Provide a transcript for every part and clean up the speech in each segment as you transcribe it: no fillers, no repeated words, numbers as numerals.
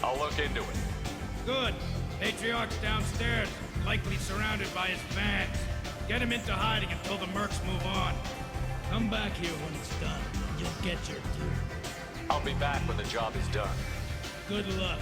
I'll look into it. Good. Patriarch's downstairs, likely surrounded by his fans. Get him into hiding until the mercs move on. Come back here when it's done. You'll get your due. I'll be back when the job is done. Good luck.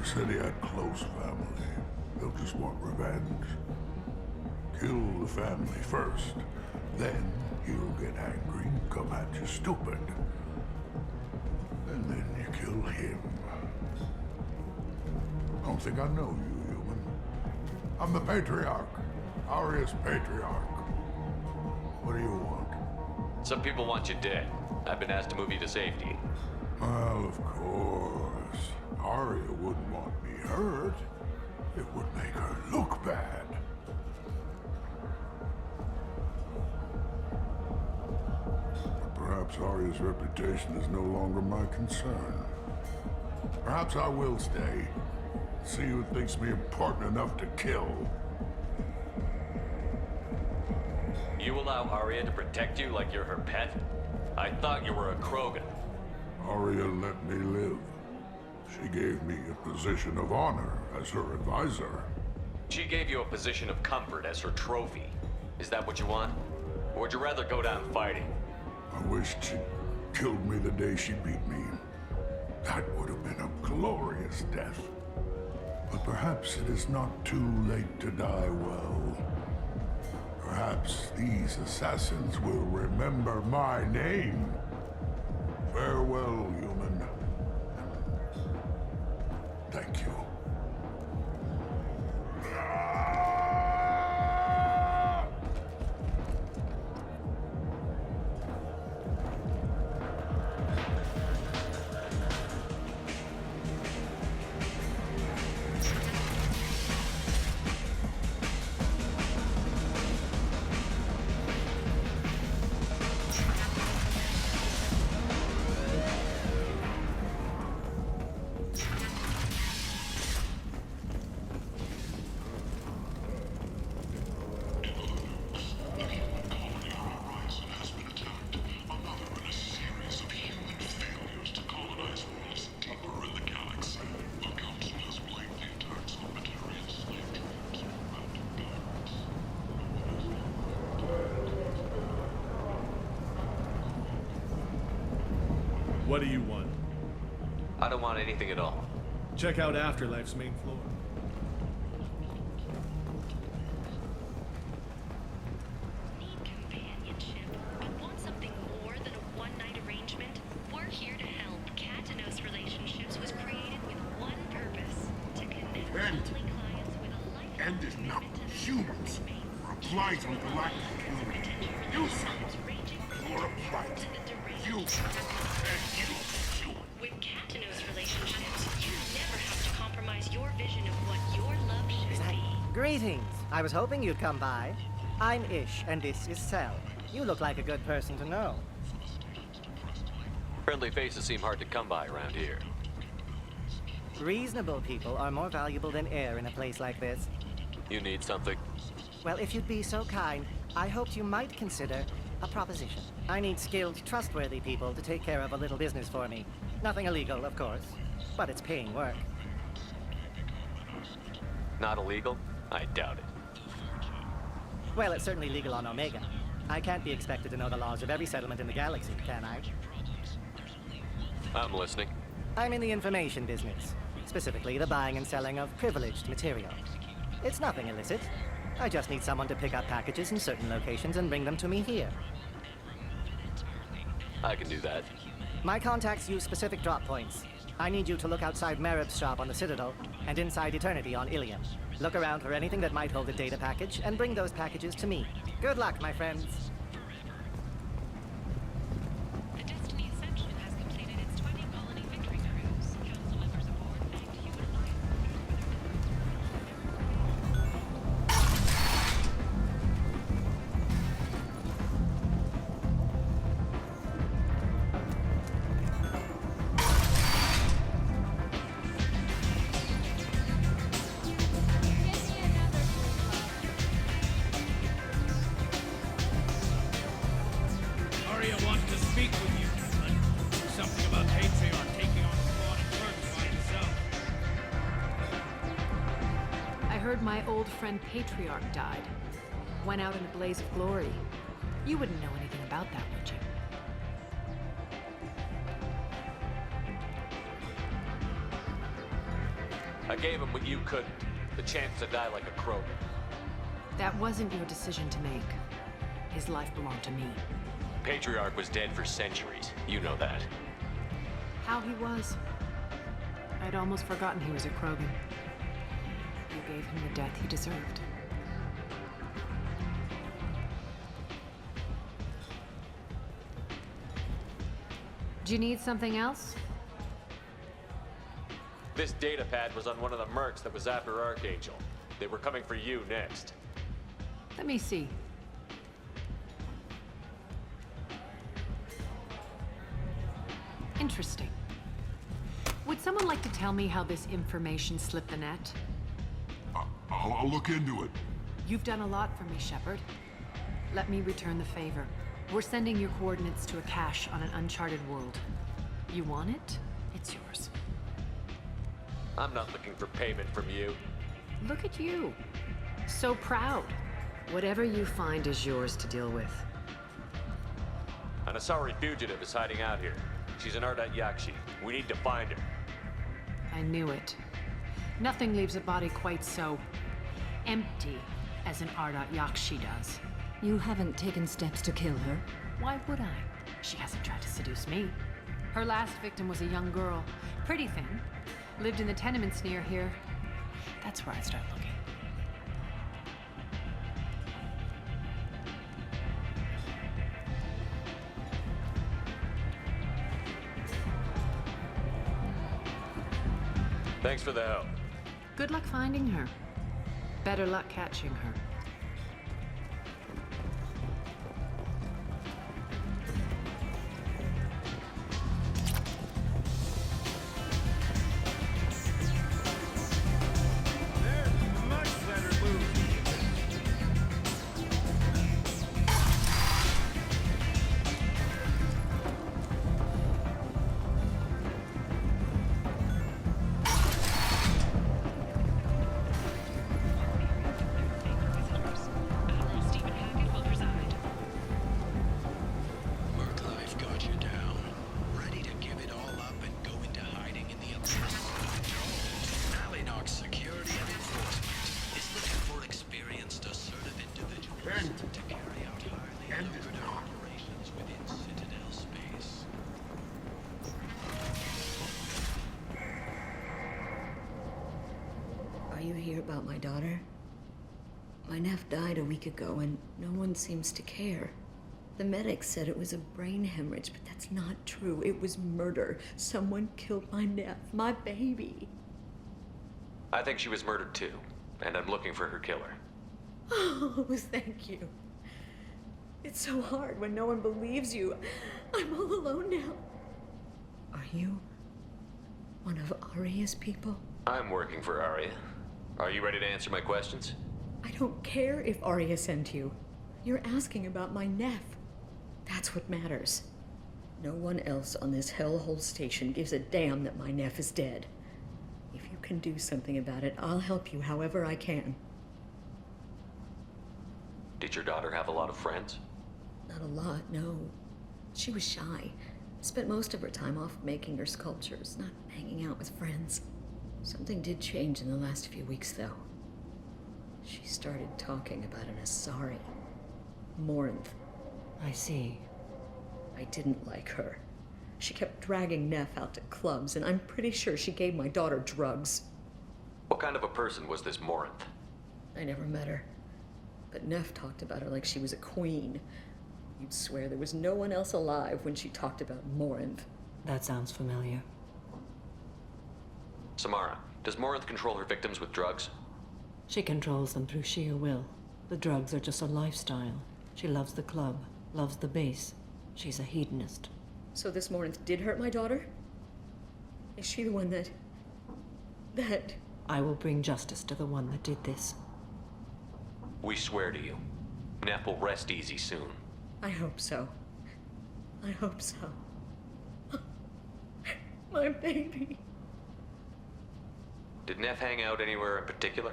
Said he had close family. They'll just want revenge. Kill the family first. Then he'll get angry and come at you stupid. And then you kill him. I don't think I know you, human. I'm the Patriarch. Arius Patriarch. What do you want? Some people want you dead. I've been asked to move you to safety. Well, of course. Arya wouldn't want me hurt. It would make her look bad. But perhaps Arya's reputation is no longer my concern. Perhaps I will stay. See who thinks me important enough to kill. You allow Arya to protect you like you're her pet? I thought you were a Krogan. Arya let me live. She gave me a position of honor as her advisor. She gave you a position of comfort as her trophy. Is that what you want? Or would you rather go down fighting? I wished she'd killed me the day she beat me. That would have been a glorious death. But perhaps it is not too late to die well. Perhaps these assassins will remember my name. Farewell, human. Thank you. What do you want? I don't want anything at all. Check out Afterlife's main floor. Need companionship, but want something more than a one-night arrangement? We're here to help. Katanos Relationships was created with one purpose: to connect lonely clients with a life. And is not humans. Or applies on galactic community. You sons. Or applied. You and you. With Katanos Relationships, you never have to compromise your vision of what your love should be. Greetings. I was hoping you'd come by. I'm Ish, and this is Sel. You look like a good person to know. Friendly faces seem hard to come by around here. Reasonable people are more valuable than air in a place like this. You need something? Well, if you'd be so kind, I hoped you might consider a proposition. I need skilled, trustworthy people to take care of a little business for me. Nothing illegal, of course, but it's paying work. Not illegal? I doubt it. Well, it's certainly legal on Omega. I can't be expected to know the laws of every settlement in the galaxy, can I? I'm listening. I'm in the information business, specifically the buying and selling of privileged material. It's nothing illicit. I just need someone to pick up packages in certain locations and bring them to me here. I can do that. My contacts use specific drop points. I need you to look outside Merib's shop on the Citadel and inside Eternity on Ilium. Look around for anything that might hold a data package and bring those packages to me. Good luck, my friends. The Destiny Ascension has completed its 20 colony victory cruise. Council members aboard thanked Human Alliance Arya wants to speak with you, but something about Patriarch taking on the Claw and Perks by himself. I heard my old friend Patriarch died. Went out in a blaze of glory. You wouldn't know anything about that, would you? I gave him what you couldn't. The chance to die like a crow. That wasn't your decision to make. His life belonged to me. Patriarch was dead for centuries. You know that. How he was. I'd almost forgotten he was a Krogan. You gave him the death he deserved. Do you need something else? This data pad was on one of the mercs that was after Archangel. They were coming for you next. Let me see. Interesting. Would someone like to tell me how this information slipped the net? I'll look into it. You've done a lot for me, Shepard. Let me return the favor. We're sending your coordinates to a cache on an uncharted world. You want it? It's yours. I'm not looking for payment from you. Look at you. So proud. Whatever you find is yours to deal with. An Asari fugitive is hiding out here. She's an Ardat Yakshi. We need to find her. I knew it. Nothing leaves a body quite so empty as an Ardat Yakshi does. You haven't taken steps to kill her? Why would I? She hasn't tried to seduce me. Her last victim was a young girl. Pretty thing. Lived in the tenements near here. That's where I start looking. Thanks for the help. Good luck finding her. Better luck catching her. Are you here about my daughter? My nephew died a week ago and no one seems to care. The medics said it was a brain hemorrhage, but that's not true. It was murder. Someone killed my nephew, my baby. I think she was murdered too, and I'm looking for her killer. Oh, thank you. It's so hard when no one believes you. I'm all alone now. Are you one of Arya's people? I'm working for Arya. Are you ready to answer my questions? I don't care if Arya sent you. You're asking about my nephew. That's what matters. No one else on this hellhole station gives a damn that my nephew is dead. If you can do something about it, I'll help you however I can. Did your daughter have a lot of friends? Not a lot, no. She was shy. Spent most of her time off making her sculptures, not hanging out with friends. Something did change in the last few weeks, though. She started talking about an Asari. Morinth. I see. I didn't like her. She kept dragging Neff out to clubs, and I'm pretty sure she gave my daughter drugs. What kind of a person was this Morinth? I never met her, but Neff talked about her like she was a queen. You'd swear there was no one else alive when she talked about Morinth. That sounds familiar. Samara, does Morinth control her victims with drugs? She controls them through sheer will. The drugs are just a lifestyle. She loves the club, loves the base. She's a hedonist. So this Morinth did hurt my daughter? Is she the one that... I will bring justice to the one that did this. We swear to you. Neff will rest easy soon. I hope so. I hope so. My baby. Did Neff hang out anywhere in particular?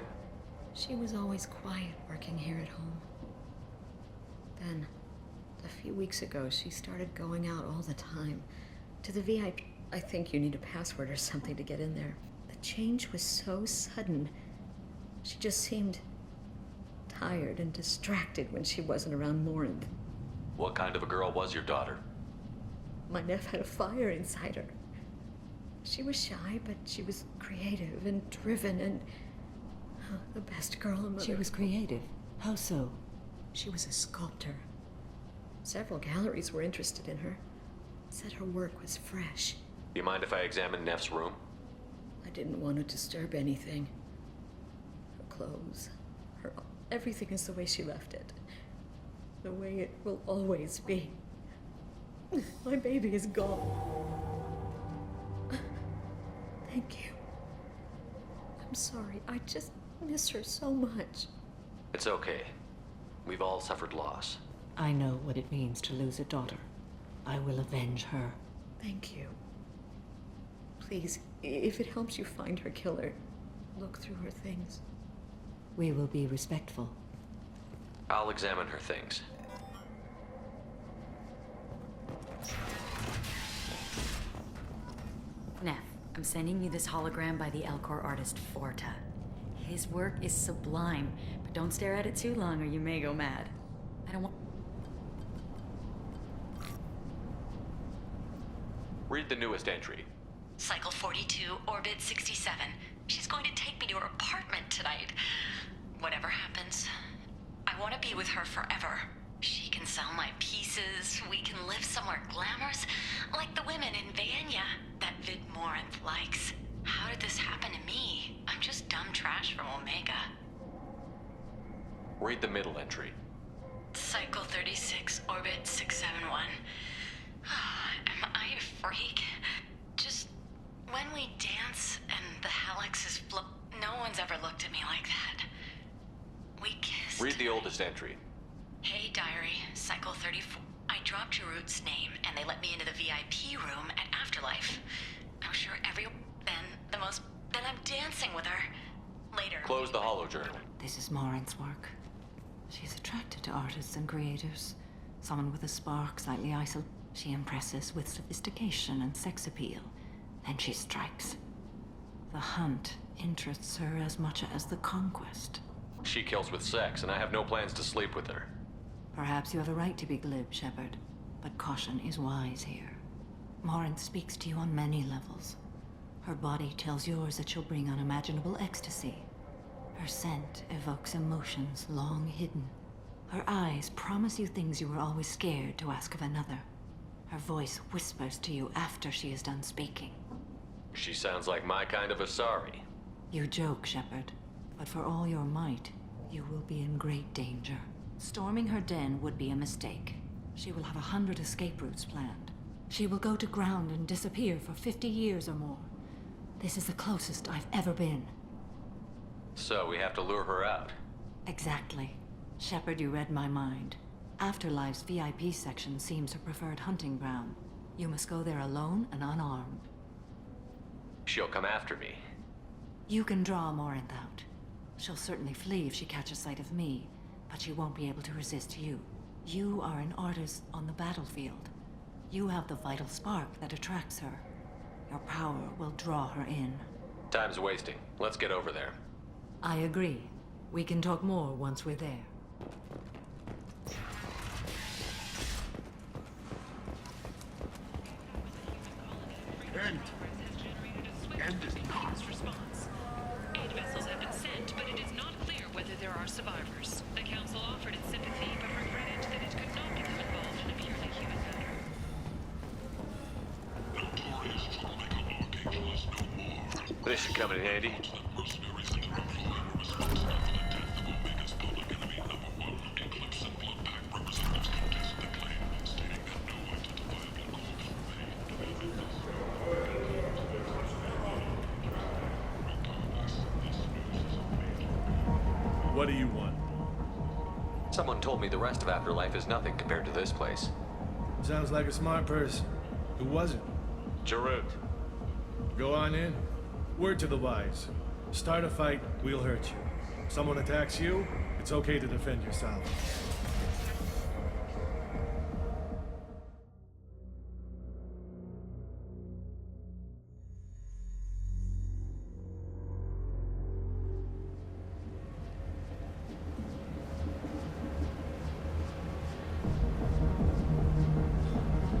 She was always quiet working here at home. Then, a few weeks ago, she started going out all the time. To the VIP. I think you need a password or something to get in there. The change was so sudden. She just seemed tired and distracted when she wasn't around Morinth. What kind of a girl was your daughter? My Neff had a fire inside her. She was shy, but she was creative and driven and the best girl a mother. She was creative. How so? She was a sculptor. Several galleries were interested in her. Said her work was fresh. Do you mind if I examine Neff's room? I didn't want to disturb anything. Her clothes, everything is the way she left it. The way it will always be. My baby is gone. Thank you. I'm sorry. I just miss her so much. It's okay. We've all suffered loss. I know what it means to lose a daughter. I will avenge her. Thank you. Please, if it helps you find her killer, look through her things. We will be respectful. I'll examine her things. Neff, I'm sending you this hologram by the Elcor artist Forta. His work is sublime, but don't stare at it too long or you may go mad. I don't want... Read the newest entry. Cycle 42, Orbit 67. She's going to take me to her apartment tonight. Whatever happens, I want to be with her forever. She can sell my pieces. We can live somewhere glamorous, like the women in Vanya that Vid Morinth likes. How did this happen to me? I'm just dumb trash from Omega. Read the middle entry. Cycle 36, Orbit 671. Am I a freak? Just when we dance and the helix is no one's ever looked at me like that. We kissed. Read the oldest entry. Hey, diary, Cycle 34. I dropped your root's name, and they let me into the VIP room at Afterlife. I'm sure then I'm dancing with her. Later. Close the holo journal. This is Morinth's work. She's attracted to artists and creators. Someone with a spark, slightly isolated. She impresses with sophistication and sex appeal. Then she strikes. The hunt interests her as much as the conquest. She kills with sex, and I have no plans to sleep with her. Perhaps you have a right to be glib, Shepard, but caution is wise here. Morinth speaks to you on many levels. Her body tells yours that she'll bring unimaginable ecstasy. Her scent evokes emotions long hidden. Her eyes promise you things you were always scared to ask of another. Her voice whispers to you after she is done speaking. She sounds like my kind of Asari. You joke, Shepard, but for all your might, you will be in great danger. Storming her den would be a mistake. She will have 100 escape routes planned. She will go to ground and disappear for 50 years or more. This is the closest I've ever been. So we have to lure her out. Exactly. Shepard, you read my mind. Afterlife's VIP section seems her preferred hunting ground. You must go there alone and unarmed. She'll come after me. You can draw Morinth out. She'll certainly flee if she catches sight of me, but she won't be able to resist you. You are an artist on the battlefield. You have the vital spark that attracts her. Your power will draw her in. Time's wasting. Let's get over there. I agree. We can talk more once we're there. Defend. End is not. Response. Aid vessels have been sent, but it is not clear whether there are survivors. The Council offered its sympathy, but regretted that it could not become involved in a purely human matter. Notorious troublemaker Archangel is no more. This should come in handy. Mercenaries and employed were responsible for the death of Omega's public enemy #1, Eclipse and Bloodpack representatives contested the claim, stating that no identifiable call for aid. What do you want? Someone told me the rest of Afterlife is nothing compared to this place. Sounds like a smart person. Who was it? Jarut. Go on in. Word to the wise. Start a fight, we'll hurt you. Someone attacks you, it's okay to defend yourself.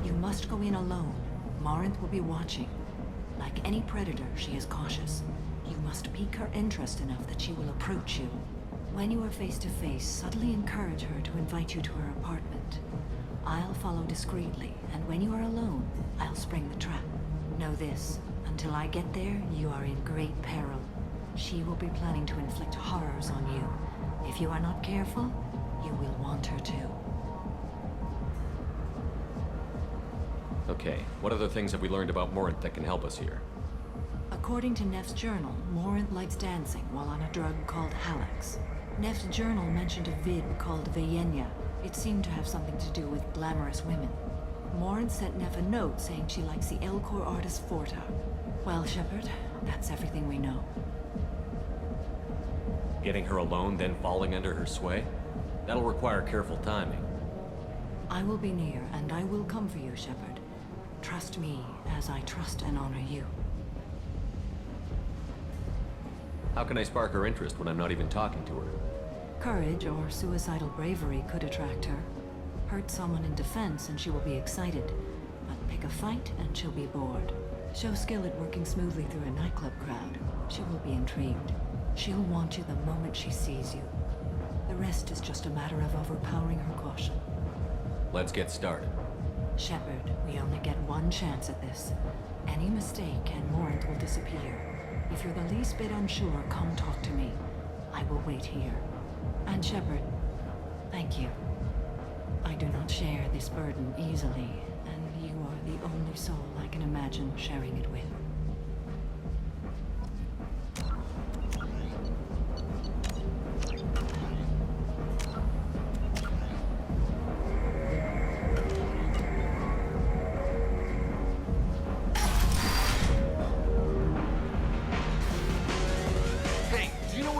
You must go in alone. Morinth will be watching. Like any predator, she is cautious. You must pique her interest enough that she will approach you. When you are face to face, subtly encourage her to invite you to her apartment. I'll follow discreetly, and when you are alone, I'll spring the trap. Know this, until I get there, you are in great peril. She will be planning to inflict horrors on you. If you are not careful, you will want her to. Okay, what other things have we learned about Morinth that can help us here? According to Neff's journal, Morinth likes dancing while on a drug called Halax. Neff's journal mentioned a vid called Vayenya. It seemed to have something to do with glamorous women. Morinth sent Neff a note saying she likes the Elcor artist Forta. Well, Shepard, that's everything we know. Getting her alone, then falling under her sway? That'll require careful timing. I will be near, and I will come for you, Shepard. Trust me as I trust and honor you. How can I spark her interest when I'm not even talking to her? Courage or suicidal bravery could attract her. Hurt someone in defense and she will be excited. But pick a fight and she'll be bored. Show skill at working smoothly through a nightclub crowd. She will be intrigued. She'll want you the moment she sees you. The rest is just a matter of overpowering her caution. Let's get started. Shepard, we only get one chance at this. Any mistake and Morinth will disappear. If you're the least bit unsure, come talk to me. I will wait here. And Shepard, thank you. I do not share this burden easily, and you are the only soul I can imagine sharing it with.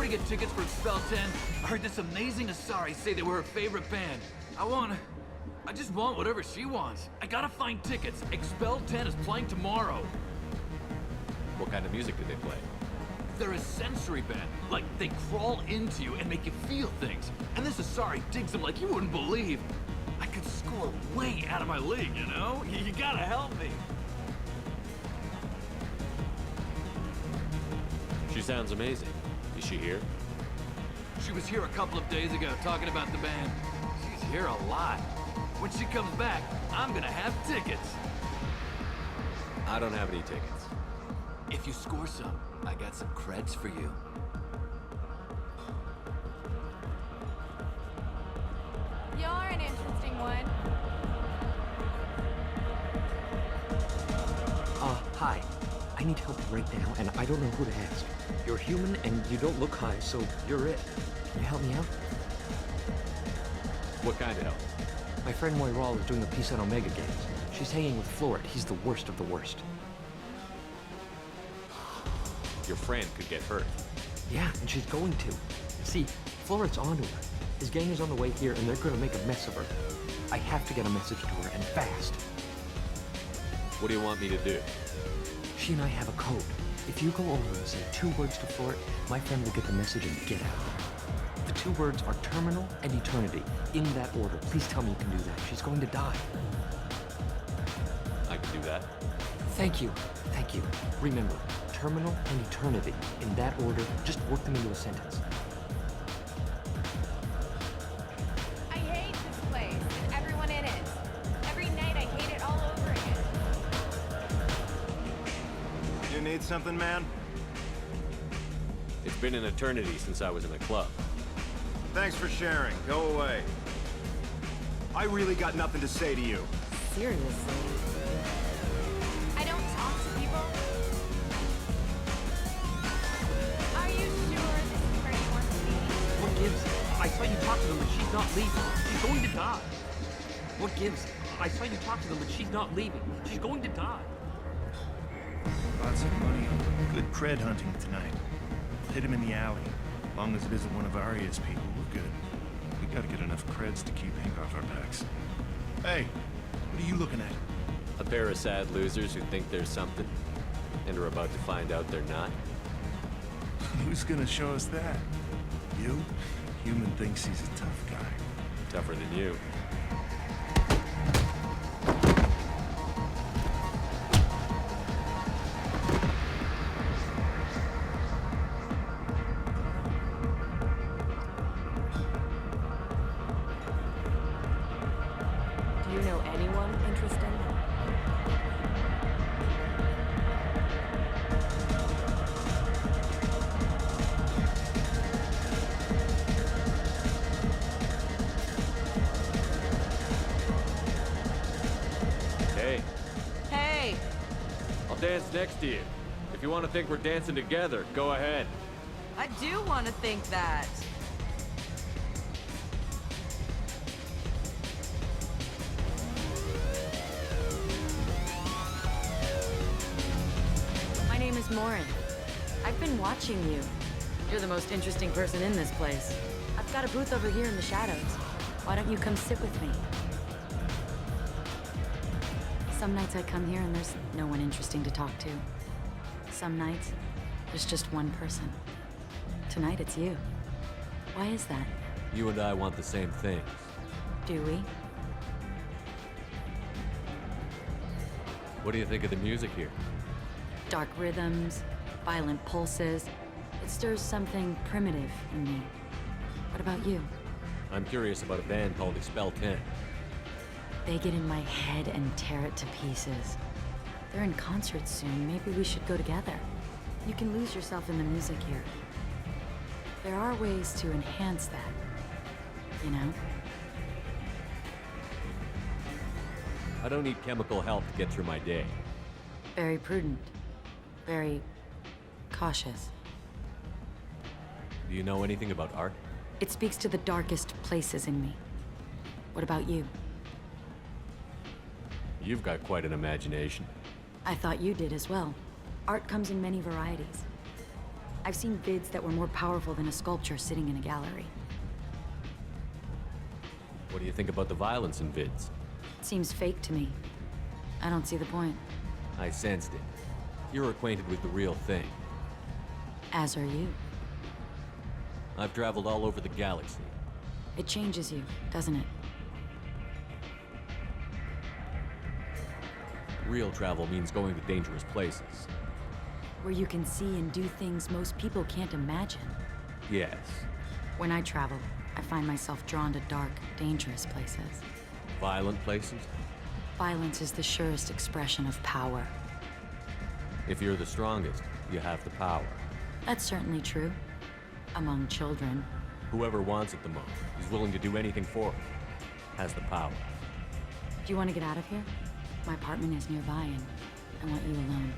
Get tickets for Expel 10. I heard this amazing Asari say they were her favorite band. I just want whatever she wants. I gotta find tickets. Expel 10 is playing tomorrow. What kind of music do they play? They're a sensory band. Like, they crawl into you and make you feel things. And this Asari digs them like you wouldn't believe. I could score way out of my league, you know? You gotta help me. She sounds amazing. Is she here? She was here a couple of days ago talking about the band. She's here a lot. When she comes back, I'm gonna have tickets. I don't have any tickets. If you score some, I got some creds for you. You're an interesting one. Hi. I need help right now, and I don't know who to ask. You're human, and you don't look high, so you're it. Can you help me out? What kind of help? My friend Moiral is doing a piece on Omega Games. She's hanging with Florid. He's the worst of the worst. Your friend could get hurt. Yeah, and she's going to. See, Florid's onto her. His gang is on the way here, and they're gonna make a mess of her. I have to get a message to her, and fast. What do you want me to do? She and I have a code. If you go over and say 2 words to Florid, my friend will get the message and get out of there. The 2 words are terminal and eternity. In that order. Please tell me you can do that. She's going to die. I can do that. Thank you. Thank you. Remember, terminal and eternity. In that order, just work them into a sentence. I hate this place and everyone in it. Every night I hate it all over again. You need something, man? It's been an eternity since I was in the club. Thanks for sharing. Go away. I really got nothing to say to you. Seriously? I don't talk to people. Are you sure this is where you want to be? What gives? I saw you talk to them, but she's not leaving. She's going to die. What gives? I saw you talk to them, but she's not leaving. She's going to die. Lots of money on good cred hunting tonight. Hit him in the alley. As long as it isn't one of Arya's people, we're good. We gotta get enough creds to keep Hank off our backs. Hey, what are you looking at? A pair of sad losers who think there's something, and are about to find out they're not. Who's gonna show us that? You? Human thinks he's a tough guy. Tougher than you. Do you know anyone interesting? Hey, Hey! I'll dance next to you. If you want to think we're dancing together, go ahead. I do want to think that. My name is Morin. I've been watching you. You're the most interesting person in this place. I've got a booth over here in the shadows. Why don't you come sit with me? Some nights I come here and there's no one interesting to talk to. Some nights, there's just one person. Tonight it's you. Why is that? You and I want the same things. Do we? What do you think of the music here? Dark rhythms, violent pulses. It stirs something primitive in me. What about you? I'm curious about a band called Expel 10. They get in my head and tear it to pieces. They're in concert soon. Maybe we should go together. You can lose yourself in the music here. There are ways to enhance that, you know? I don't need chemical help to get through my day. Very prudent. Very cautious. Do you know anything about art? It speaks to the darkest places in me. What about you? You've got quite an imagination. I thought you did as well. Art comes in many varieties. I've seen vids that were more powerful than a sculpture sitting in a gallery. What do you think about the violence in vids? It seems fake to me. I don't see the point. I sensed it. You're acquainted with the real thing. As are you. I've traveled all over the galaxy. It changes you, doesn't it? Real travel means going to dangerous places. Where you can see and do things most people can't imagine. Yes. When I travel, I find myself drawn to dark, dangerous places. Violent places? Violence is the surest expression of power. If you're the strongest, you have the power. That's certainly true. Among children. Whoever wants it the most, is willing to do anything for it, has the power. Do you want to get out of here? My apartment is nearby and I want you alone.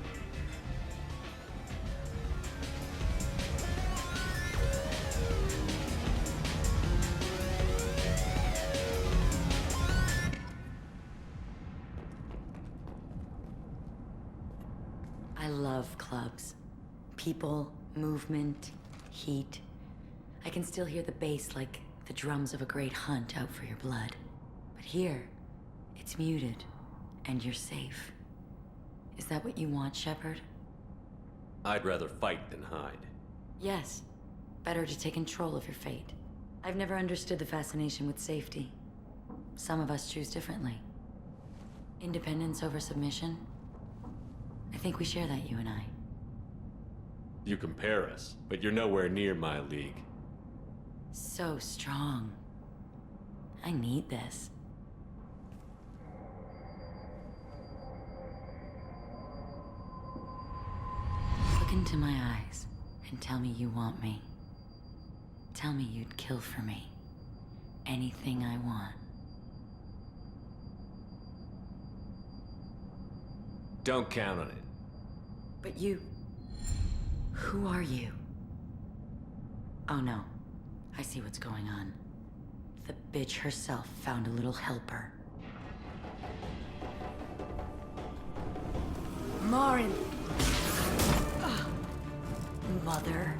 I love clubs. People, movement, heat. I can still hear the bass like the drums of a great hunt out for your blood. But here, it's muted, and you're safe. Is that what you want, Shepard? I'd rather fight than hide. Yes. Better to take control of your fate. I've never understood the fascination with safety. Some of us choose differently. Independence over submission? think we share that, you and I. You compare us, but you're nowhere near my league. So strong. I need this. Look into my eyes and tell me you want me. Tell me you'd kill for me. Anything I want. Don't count on it. But you... Who are you? Oh no. I see what's going on. The bitch herself found a little helper. Marin! Mother.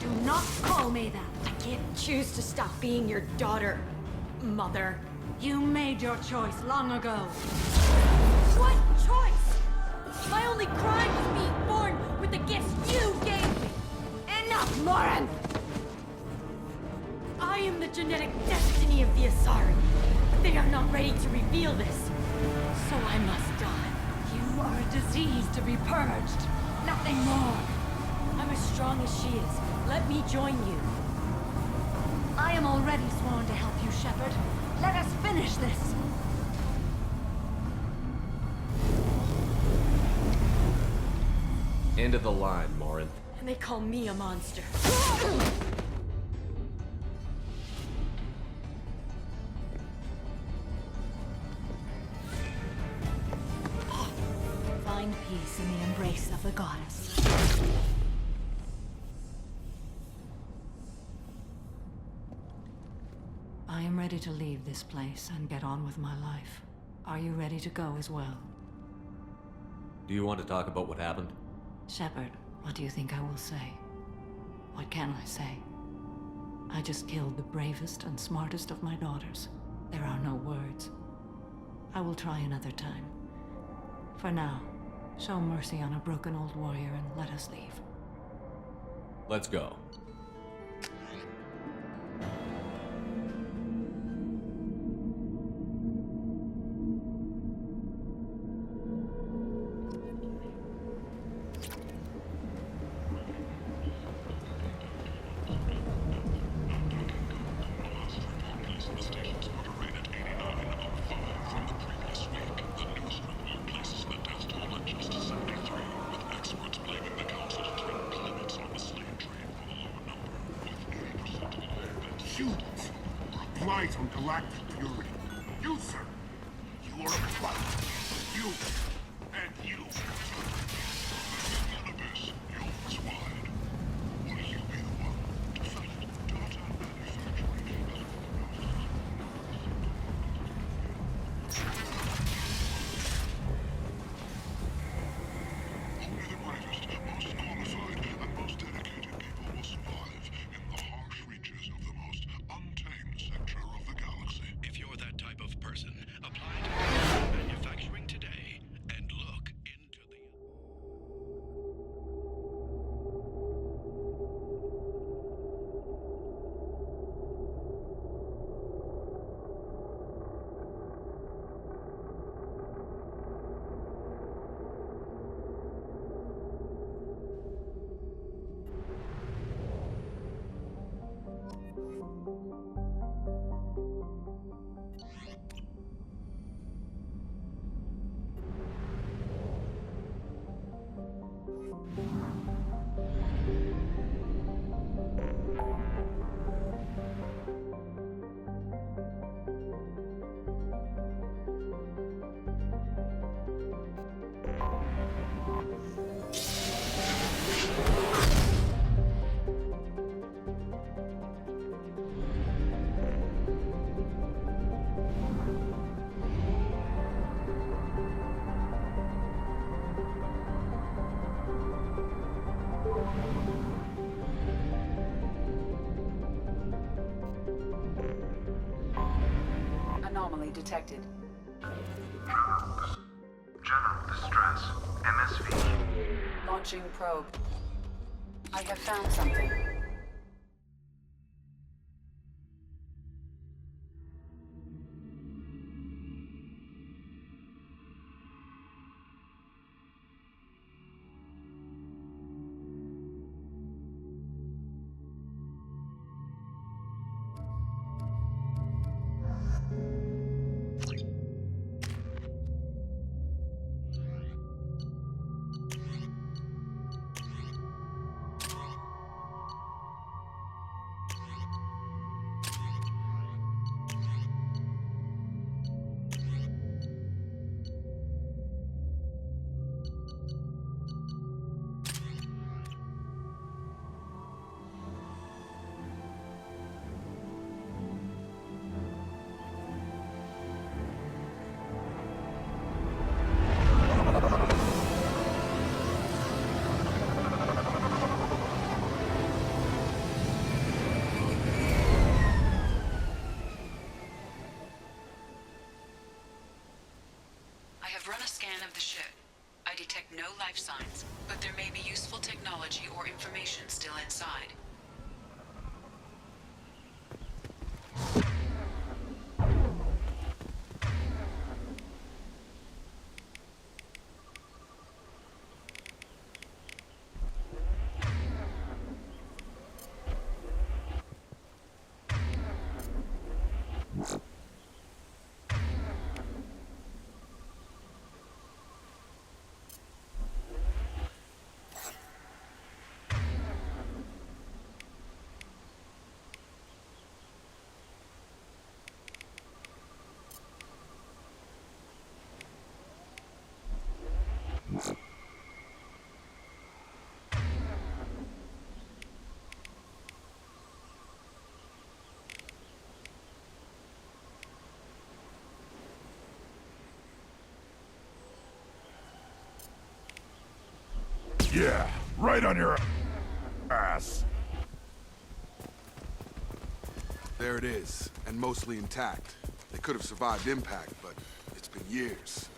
Do not call me that! I can't choose to stop being your daughter, Mother. You made your choice long ago. What choice? My only crime was being born with the gifts you gave me! Enough, Morin! I am the genetic destiny of the Asari. They are not ready to reveal this, so I must die. You are a disease to be purged. Nothing more. I'm as strong as she is. Let me join you. I am already sworn to help you, Shepard. Let us finish this. End of the line, Morin. And they call me a monster. Find peace in the embrace of the goddess. I am ready to leave this place and get on with my life. Are you ready to go as well? Do you want to talk about what happened? Shepard, what do you think I will say? What can I say? I just killed the bravest and smartest of my daughters. There are no words. I will try another time. For now, show mercy on a broken old warrior and let us leave. Let's go. Humans are a blight on galactic purity. You, sir, you are a blight. You and you. The universe yawns wide. Will you be the one to fight data manufacturing? Only the bravest, most qualified, and most dedicated people will survive in the harsh reaches of the most untamed sector of the galaxy. If you're that type of person, apply to manufacturing today and look into the... Anomaly detected. General distress. MSV. Launching probe. I have found something. scan of the ship. I detect no life signs, but there may be useful technology or information still inside. Yeah, right on your ass. There it is, and mostly intact. They could have survived impact, but it's been years.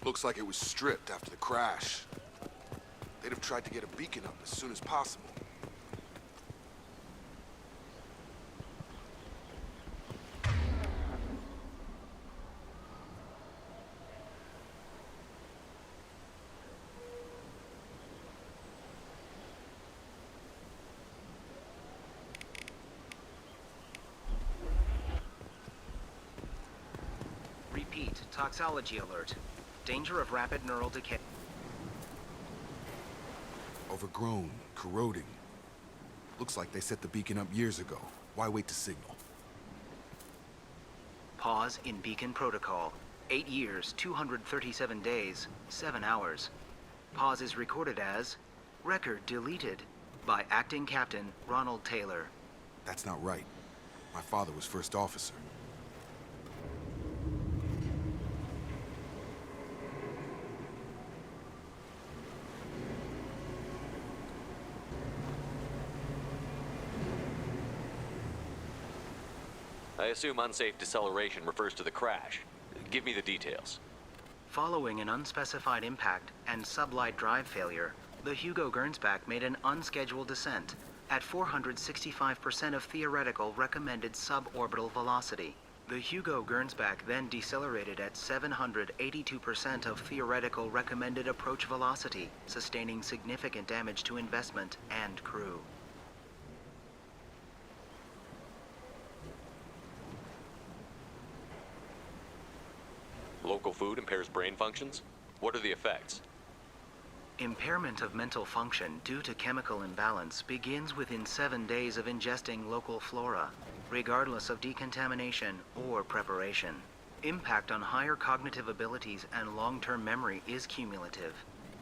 Looks like it was stripped after the crash. They'd have tried to get a beacon up as soon as possible. Repeat, toxology alert. Danger of rapid neural decay. Overgrown, corroding. Looks like they set the beacon up years ago. Why wait to signal? Pause in beacon protocol. 8 years, 237 days, 7 hours. Pause is recorded as record deleted by Acting Captain Ronald Taylor. That's not right. My father was first officer. I assume unsafe deceleration refers to the crash. Give me the details. Following an unspecified impact and sublight drive failure, the Hugo Gernsback made an unscheduled descent at 465% of theoretical recommended suborbital velocity. The Hugo Gernsback then decelerated at 782% of theoretical recommended approach velocity, sustaining significant damage to investment and crew. Local food impairs brain functions? What are the effects? Impairment of mental function due to chemical imbalance begins within 7 days of ingesting local flora, regardless of decontamination or preparation. Impact on higher cognitive abilities and long-term memory is cumulative,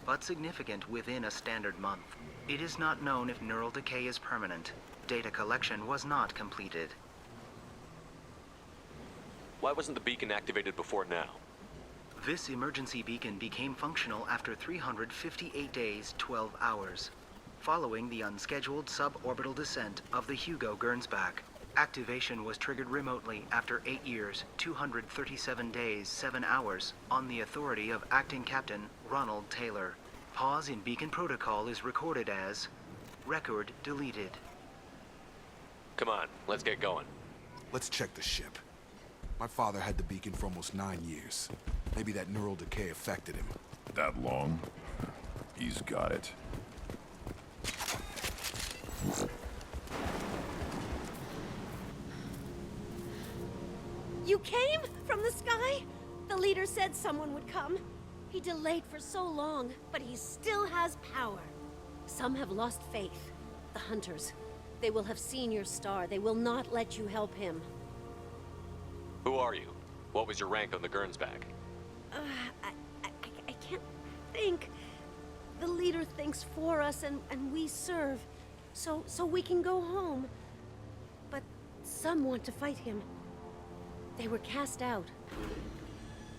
but significant within a standard month. It is not known if neural decay is permanent. Data collection was not completed. Why wasn't the beacon activated before now? This emergency beacon became functional after 358 days, 12 hours, following the unscheduled suborbital descent of the Hugo Gernsback. Activation was triggered remotely after 8 years, 237 days, 7 hours, on the authority of Acting Captain Ronald Taylor. Pause in beacon protocol is recorded as record deleted. Come on, let's get going. Let's check the ship. My father had the beacon for almost 9 years. Maybe that neural decay affected him. That long? He's got it. You came? From the sky? The leader said someone would come. He delayed for so long, but he still has power. Some have lost faith. The hunters. They will have seen your star. They will not let you help him. Who are you? What was your rank on the Gernsback? I can't think. The leader thinks for us and we serve. So we can go home. But some want to fight him. They were cast out.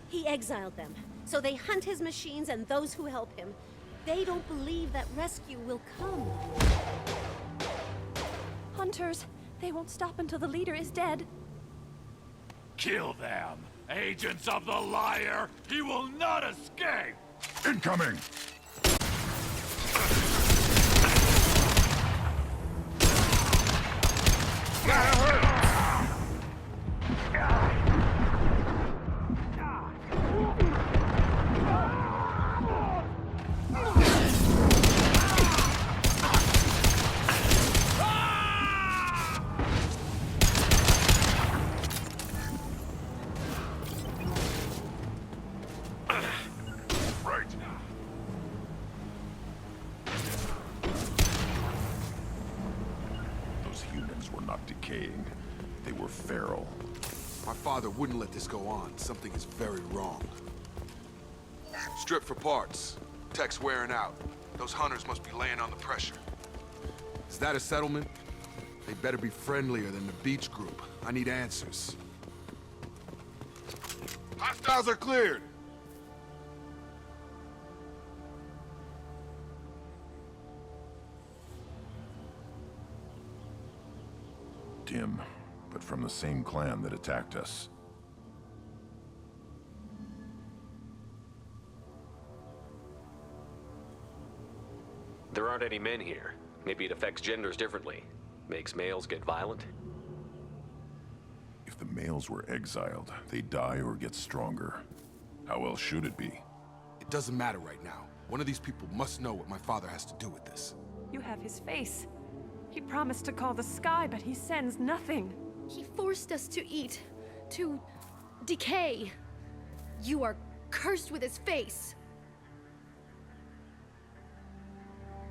He exiled them. So they hunt his machines and those who help him. They don't believe that rescue will come. Hunters. They won't stop until the leader is dead. Kill them! Agents of the liar! He will not escape! Incoming! They were feral. My father wouldn't let this go on. Something is very wrong. Strip for parts. Tech's wearing out. Those hunters must be laying on the pressure. Is that a settlement? They better be friendlier than the beach group. I need answers. Hostiles are cleared! Tim, but from the same clan that attacked us. There aren't any men here. Maybe it affects genders differently. Makes males get violent? If the males were exiled, they die or get stronger. How else should it be? It doesn't matter right now. One of these people must know what my father has to do with this. You have his face. He promised to call the sky, but he sends nothing. He forced us to eat, to decay. You are cursed with his face.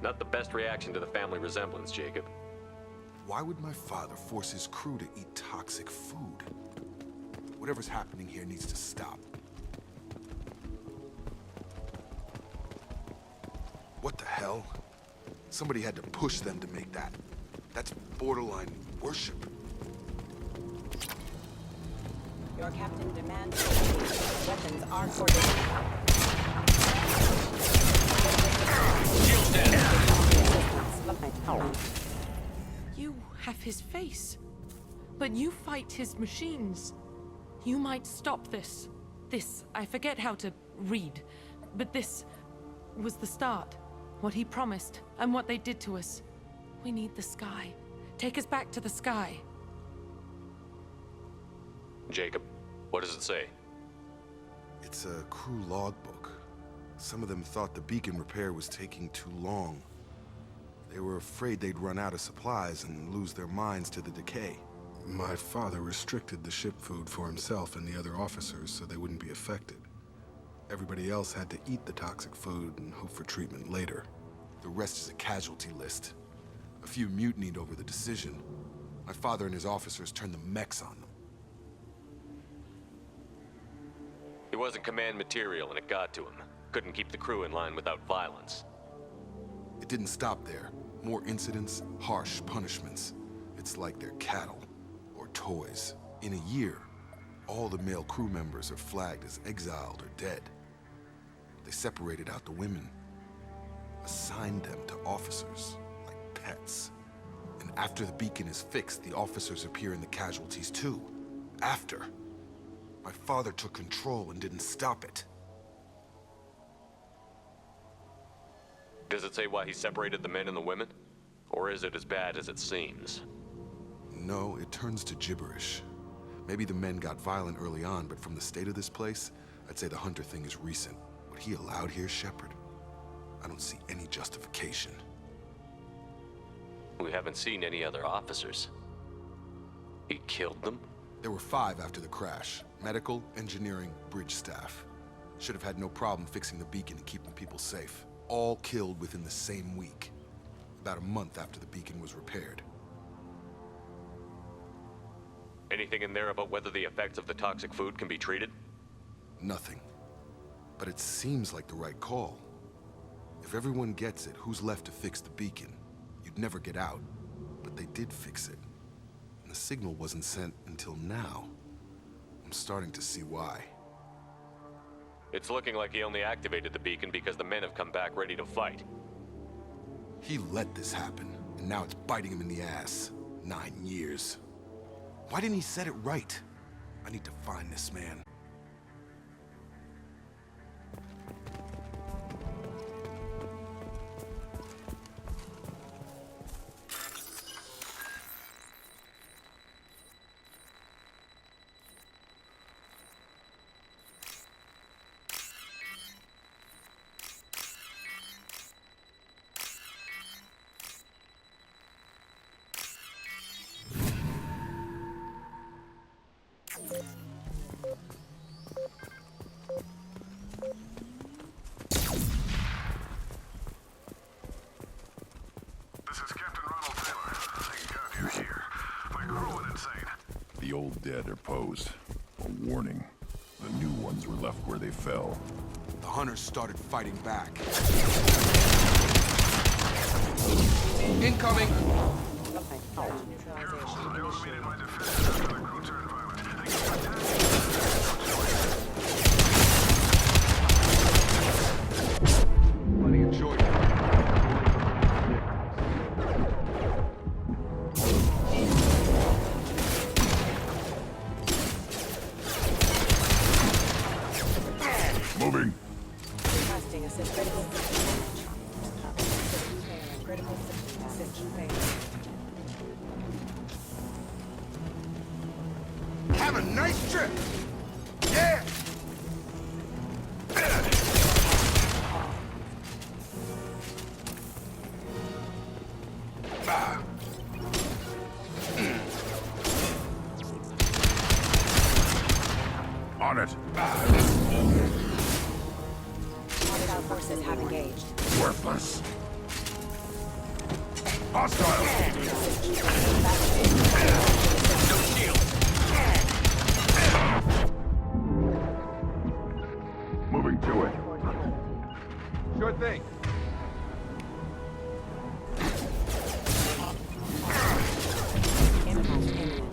Not the best reaction to the family resemblance, Jacob. Why would my father force his crew to eat toxic food? Whatever's happening here needs to stop. What the hell? Somebody had to push them to make that. That's borderline worship. Your captain demands weapons are forbidden. You have his face, but you fight his machines. You might stop this. This, I forget how to read, but this was the start. What he promised, and what they did to us. We need the sky. Take us back to the sky. Jacob, what does it say? It's a crew logbook. Some of them thought the beacon repair was taking too long. They were afraid they'd run out of supplies and lose their minds to the decay. My father restricted the ship food for himself and the other officers so they wouldn't be affected. Everybody else had to eat the toxic food and hope for treatment later. The rest is a casualty list. A few mutinied over the decision. My father and his officers turned the mechs on them. He wasn't command material and it got to him. Couldn't keep the crew in line without violence. It didn't stop there. More incidents, harsh punishments. It's like they're cattle or toys. In a year, all the male crew members are flagged as exiled or dead. They separated out the women, assigned them to officers, like pets. And after the beacon is fixed, the officers appear in the casualties too. After. My father took control and didn't stop it. Does it say why he separated the men and the women? Or is it as bad as it seems? No, it turns to gibberish. Maybe the men got violent early on, but from the state of this place, I'd say the Hunter thing is recent. What he allowed here, Shepard, I don't see any justification. We haven't seen any other officers. He killed them? There were 5 after the crash. Medical, engineering, bridge staff. Should have had no problem fixing the beacon and keeping people safe. All killed within the same week. About a month after the beacon was repaired. Anything in there about whether the effects of the toxic food can be treated? Nothing. But it seems like the right call. If everyone gets it, who's left to fix the beacon? You'd never get out. But they did fix it. And the signal wasn't sent until now. I'm starting to see why. It's looking like he only activated the beacon because the men have come back ready to fight. He let this happen, and now it's biting him in the ass. 9 years. Why didn't he set it right? I need to find this man. dead or posed. A warning. The new ones were left where they fell. The hunters started fighting back. Incoming! Plenty of choice. Moving. Requesting assistance. Critical assistance. Have a nice trip! Yeah! On it. Hostile forces have engaged. Worthless. Hostile. No shield. Moving to it. Sure thing. Impact imminent.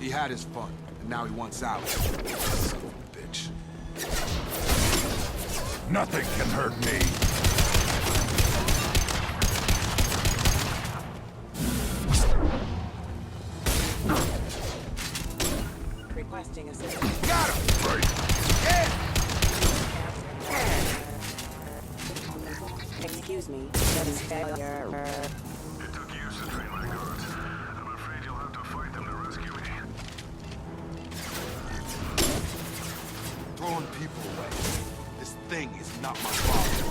He had his fun, and now he wants out. Son of a bitch. Nothing can hurt me. Requesting assistance. Got him! Right. Excuse me. That is failure. It took years to train my guards. I'm afraid you'll have to fight them to rescue me. Throwing people away. This thing is not my problem.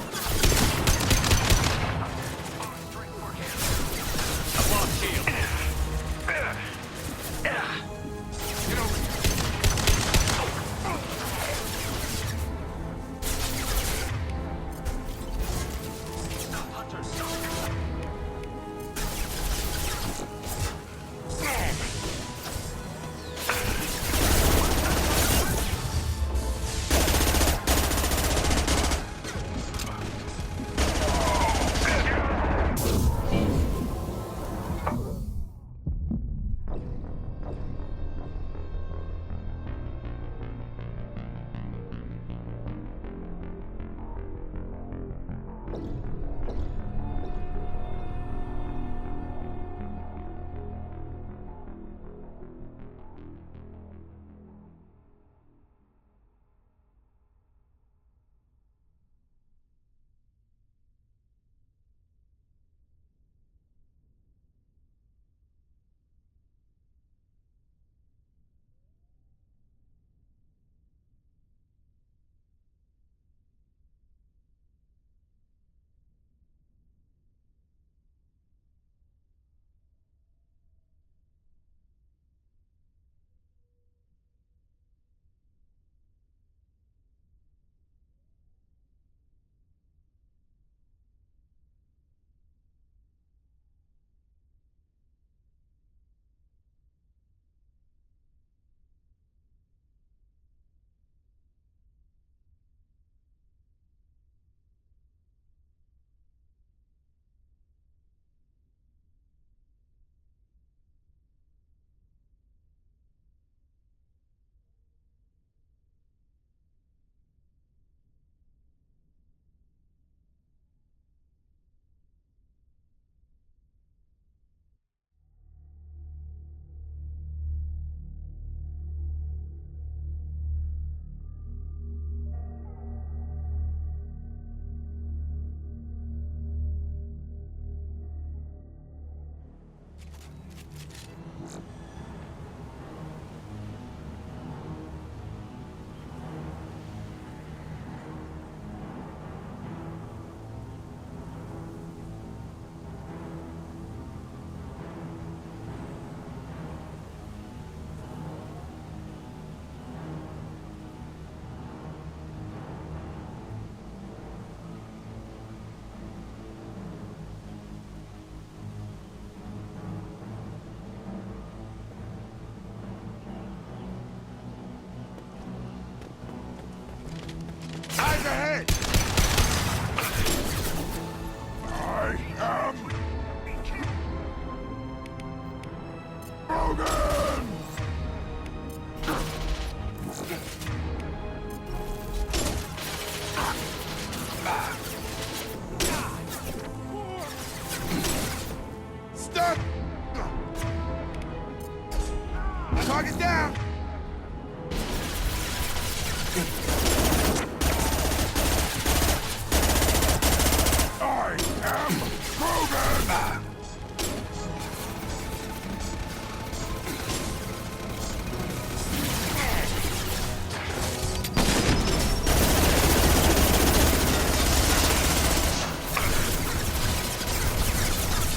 I've lost shield. Get over here.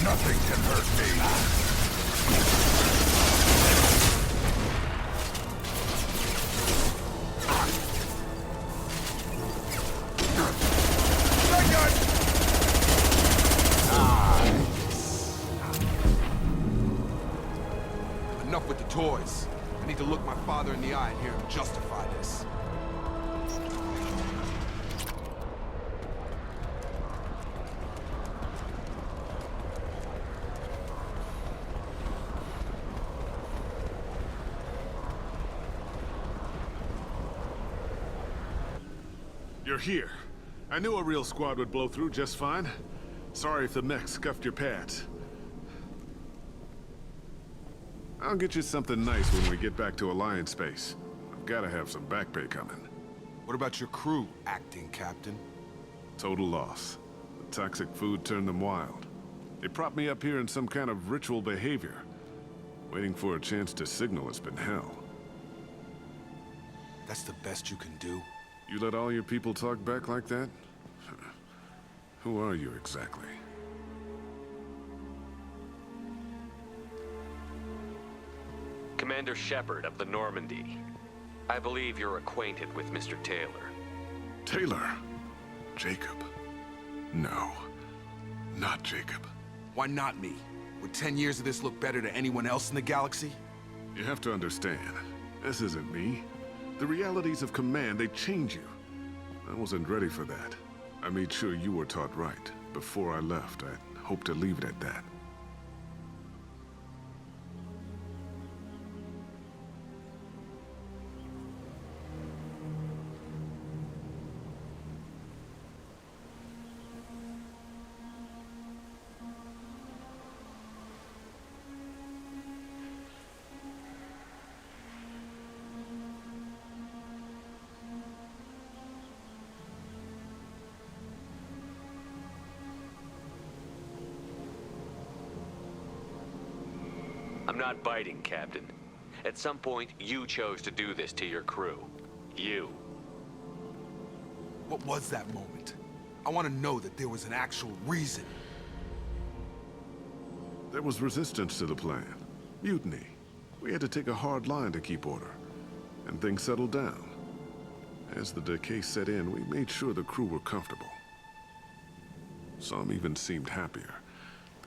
Nothing can hurt me. Enough with the toys. I need to look my father in the eye and hear him justify this. You're here. I knew a real squad would blow through just fine. Sorry if the mech scuffed your pads. I'll get you something nice when we get back to Alliance space. I've gotta have some back pay coming. What about your crew, acting captain? Total loss. The toxic food turned them wild. They propped me up here in some kind of ritual behavior. Waiting for a chance to signal has been hell. That's the best you can do? You let all your people talk back like that? Who are you exactly? Commander Shepard of the Normandy. I believe you're acquainted with Mr. Taylor. Taylor? Jacob? No. Not Jacob. Why not me? Would 10 years of this look better to anyone else in the galaxy? You have to understand, this isn't me. The realities of command, they change you. I wasn't ready for that. I made sure you were taught right. Before I left, I hoped to leave it at that. I'm not biting, Captain. At some point, you chose to do this to your crew. You. What was that moment? I want to know that there was an actual reason. There was resistance to the plan. Mutiny. We had to take a hard line to keep order. And things settled down. As the decay set in, we made sure the crew were comfortable. Some even seemed happier.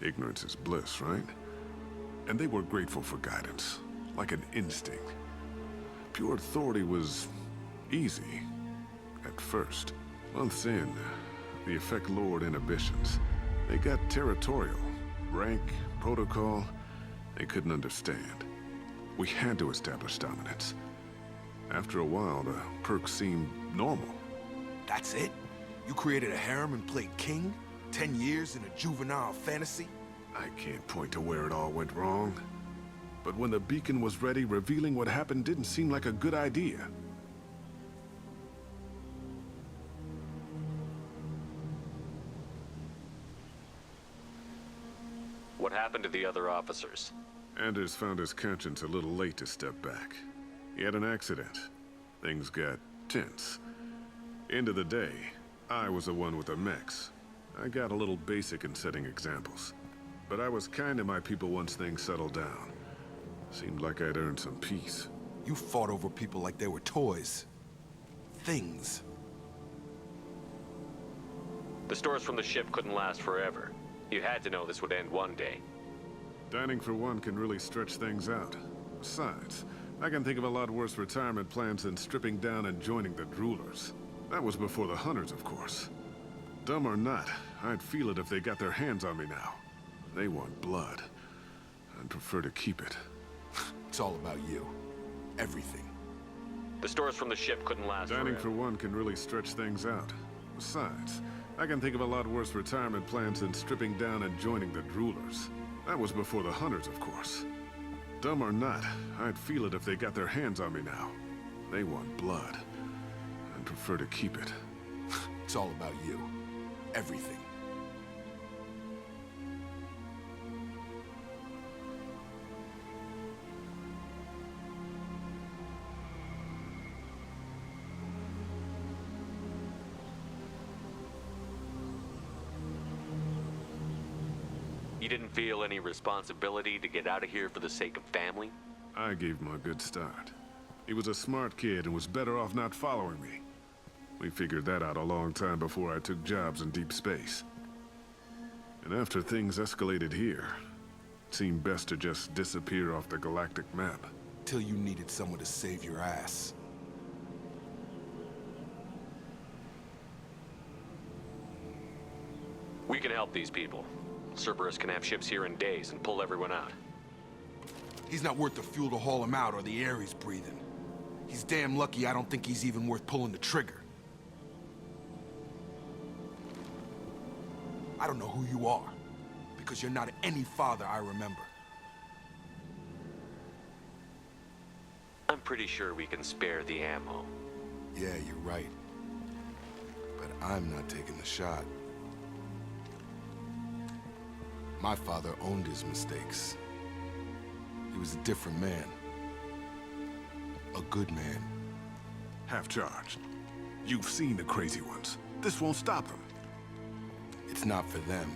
Ignorance is bliss, right? And they were grateful for guidance, like an instinct. Pure authority was easy, at first. Months in, the effect lowered inhibitions. They got territorial. Rank, protocol, they couldn't understand. We had to establish dominance. After a while, the perks seemed normal. That's it? You created a harem and played king? 10 years in a juvenile fantasy? I can't point to where it all went wrong. But when the beacon was ready, revealing what happened didn't seem like a good idea. What happened to the other officers? Anders found his conscience a little late to step back. He had an accident. Things got tense. End of the day, I was the one with the mechs. I got a little basic in setting examples. But I was kind to my people once things settled down. Seemed like I'd earned some peace. You fought over people like they were toys. Things. The stores from the ship couldn't last forever. You had to know this would end one day. Dining for one can really stretch things out. Besides, I can think of a lot worse retirement plans than stripping down and joining the Droolers. That was before the Hunters, of course. Dumb or not, I'd feel it if they got their hands on me now. They want blood. I'd prefer to keep it. It's all about you. Everything. The stores from the ship couldn't last Dining forever. for one can really stretch things out. Besides, I can think of a lot worse retirement plans than stripping down and joining the Droolers. That was before the Hunters, of course. Dumb or not, I'd feel it if they got their hands on me now. They want blood. I'd prefer to keep it. It's all about you. Everything. You didn't feel any responsibility to get out of here for the sake of family? I gave him a good start. He was a smart kid and was better off not following me. We figured that out a long time before I took jobs in deep space. And after things escalated here, it seemed best to just disappear off the galactic map. Till you needed someone to save your ass. We can help these people. Cerberus can have ships here in days and pull everyone out. He's not worth the fuel to haul him out or the air he's breathing. He's damn lucky I don't think he's even worth pulling the trigger. I don't know who you are, because you're not any father I remember. I'm pretty sure we can spare the ammo. Yeah, you're right. But I'm not taking the shot. My father owned his mistakes. He was a different man. A good man. Half-charged. You've seen the crazy ones. This won't stop them. It's not for them.